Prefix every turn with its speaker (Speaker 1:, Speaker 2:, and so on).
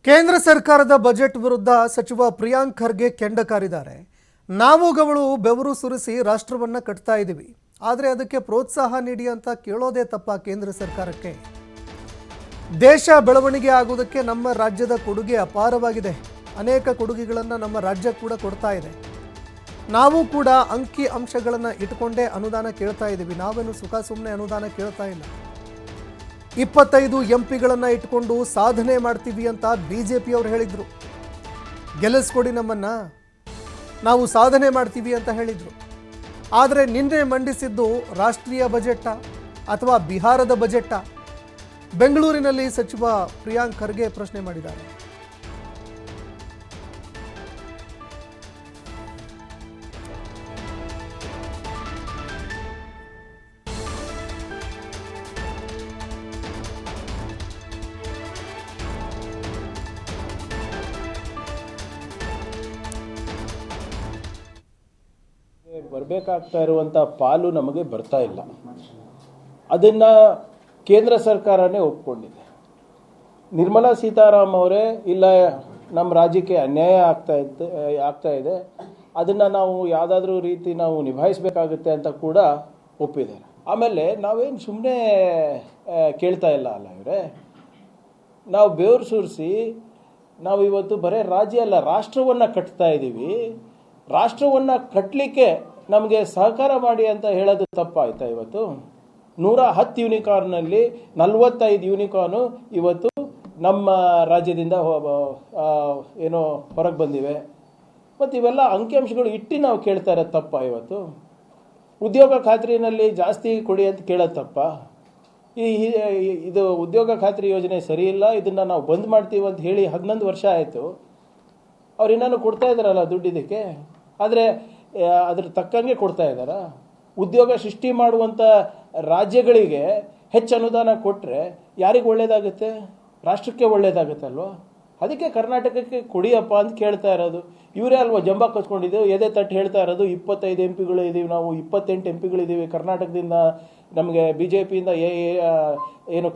Speaker 1: ಕೇಂದ್ರ ಸರ್ಕಾರದ ಬಜೆಟ್ ವಿರುದ್ಧ ಸಚಿವ ಪ್ರಿಯಾಂಕ್ ಖರ್ಗೆ ಕೆಂಡ ಕಾರಿದ್ದಾರೆ. ನಾವುಗಳು ಬೆವರು ಸುರಿಸಿ ರಾಷ್ಟ್ರವನ್ನ ಕಟ್ತಾ ಇದ್ದೀವಿ, ಆದರೆ ಅದಕ್ಕೆ ಪ್ರೋತ್ಸಾಹ ನೀಡಿ ಅಂತ ಕೇಳೋದೇ ತಪ್ಪ ಕೇಂದ್ರ ಸರ್ಕಾರಕ್ಕೆ. ದೇಶ ಬೆಳವಣಿಗೆ ಆಗೋದಕ್ಕೆ ನಮ್ಮ ರಾಜ್ಯದ ಕೊಡುಗೆ ಅಪಾರವಾಗಿದೆ. ಅನೇಕ ಕೊಡುಗೆಗಳನ್ನು ನಮ್ಮ ರಾಜ್ಯ ಕೂಡ ಕೊಡ್ತಾ ಇದೆ. ನಾವು ಕೂಡ ಅಂಕಿ ಅಂಶಗಳನ್ನು ಇಟ್ಕೊಂಡೇ ಅನುದಾನ ಕೇಳ್ತಾ ಇದ್ದೀವಿ. ನಾವೇನು ಸುಖ ಸುಮ್ಮನೆ ಅನುದಾನ ಕೇಳ್ತಾ ಇಲ್ಲ. 25 ಎಂಪಿಗಳನ್ನು ಇಟ್ಕೊಂಡು ಸಾಧನೆ ಮಾಡ್ತೀವಿ ಅಂತ ಬಿಜೆಪಿಯವರು ಹೇಳಿದ್ರು. ಗೆಲ್ಲಿಸ್ಕೊಡಿ ನಮ್ಮನ್ನ, ನಾವು ಸಾಧನೆ ಮಾಡ್ತೀವಿ ಅಂತ ಹೇಳಿದ್ರು. ಆದರೆ ನಿನ್ನೆ ಮಂಡಿಸಿದ್ದು ರಾಷ್ಟ್ರೀಯ ಬಜೆಟ್ ಅಥವಾ ಬಿಹಾರದ ಬಜೆಟ್? ಬೆಂಗಳೂರಿನಲ್ಲಿ ಸಚಿವ ಪ್ರಿಯಾಂಕ್ ಖರ್ಗೆ ಪ್ರಶ್ನೆ ಮಾಡಿದ್ದಾರೆ.
Speaker 2: ಬರಬೇಕಾಗ್ತಾ ಇರುವಂಥ ಪಾಲು ನಮಗೆ ಬರ್ತಾ ಇಲ್ಲ. ಅದನ್ನು ಕೇಂದ್ರ ಸರ್ಕಾರನೇ ಒಪ್ಕೊಂಡಿದೆ. ನಿರ್ಮಲಾ ಸೀತಾರಾಮನ್ ಅವರೇ ಇಲ್ಲ, ನಮ್ಮ ರಾಜ್ಯಕ್ಕೆ ಅನ್ಯಾಯ ಆಗ್ತಾ ಇದೆ, ಅದನ್ನು ನಾವು ಯಾವುದಾದ್ರೂ ರೀತಿ ನಾವು ನಿಭಾಯಿಸಬೇಕಾಗುತ್ತೆ ಅಂತ ಕೂಡ ಒಪ್ಪಿದ್ದಾರೆ. ಆಮೇಲೆ ನಾವೇನು ಸುಮ್ಮನೆ ಕೇಳ್ತಾ ಇಲ್ಲ ಅಲ್ಲ ಇವರೇ, ನಾವು ಬೆವರು ಸುರಿಸಿ ನಾವು ಇವತ್ತು ಬರೀ ರಾಜ್ಯ ಅಲ್ಲ ರಾಷ್ಟ್ರವನ್ನು ಕಟ್ತಾ ಇದ್ದೀವಿ. ರಾಷ್ಟ್ರವನ್ನು ಕಟ್ಟಲಿಕ್ಕೆ ನಮಗೆ ಸಹಕಾರ ಮಾಡಿ ಅಂತ ಹೇಳೋದು ತಪ್ಪಾಯ್ತಾ? ಇವತ್ತು 110 ಯೂನಿಕಾರ್ನಲ್ಲಿ 45 ಯೂನಿಕಾರ್ನು ಇವತ್ತು ನಮ್ಮ ರಾಜ್ಯದಿಂದ ಏನೋ ಹೊರಗೆ ಬಂದಿವೆ. ಮತ್ತು ಇವೆಲ್ಲ ಅಂಕಿಅಂಶಗಳು ಇಟ್ಟು ನಾವು ಕೇಳ್ತಾ ಇರೋದು ತಪ್ಪ? ಇವತ್ತು ಉದ್ಯೋಗ ಖಾತ್ರಿನಲ್ಲಿ ಜಾಸ್ತಿ ಕೊಡಿ ಅಂತ ಕೇಳೋದು ತಪ್ಪ? ಇದು ಉದ್ಯೋಗ ಖಾತ್ರಿ ಯೋಜನೆ ಸರಿ ಇಲ್ಲ, ಇದನ್ನು ನಾವು ಬಂದ್ ಮಾಡ್ತೀವಿ ಅಂತ ಹೇಳಿ 11 ವರ್ಷ ಆಯಿತು. ಅವ್ರು ಇನ್ನೂ ಕೊಡ್ತಾ ಇದ್ದಾರಲ್ಲ ದುಡ್ಡು ಇದಕ್ಕೆ, ಆದರೆ ಅದ್ರ ತಕ್ಕಂಗೆ ಕೊಡ್ತಾ ಇದ್ದಾರಾ? ಉದ್ಯೋಗ ಸೃಷ್ಟಿ ಮಾಡುವಂಥ ರಾಜ್ಯಗಳಿಗೆ ಹೆಚ್ಚು ಅನುದಾನ ಕೊಟ್ಟರೆ ಯಾರಿಗೆ ಒಳ್ಳೇದಾಗುತ್ತೆ? ರಾಷ್ಟ್ರಕ್ಕೆ ಒಳ್ಳೇದಾಗುತ್ತೆ ಅಲ್ವಾ? ಅದಕ್ಕೆ ಕರ್ನಾಟಕಕ್ಕೆ ಕೊಡಿಯಪ್ಪ ಅಂತ ಕೇಳ್ತಾ ಇರೋದು. ಇವರೇ ಅಲ್ವಾ ಜಂಬ ಕಸ್ಕೊಂಡಿದ್ದೇವೆ, ಎದೆ ತಟ್ಟು ಹೇಳ್ತಾ ಇರೋದು 25 ಎಂಪಿಗಳು ಇದ್ದೀವಿ, ನಾವು 28 ಎಂಪಿಗಳಿದ್ದೀವಿ ಕರ್ನಾಟಕದಿಂದ. ನಮಗೆ BJPಯಿಂದ ಏನು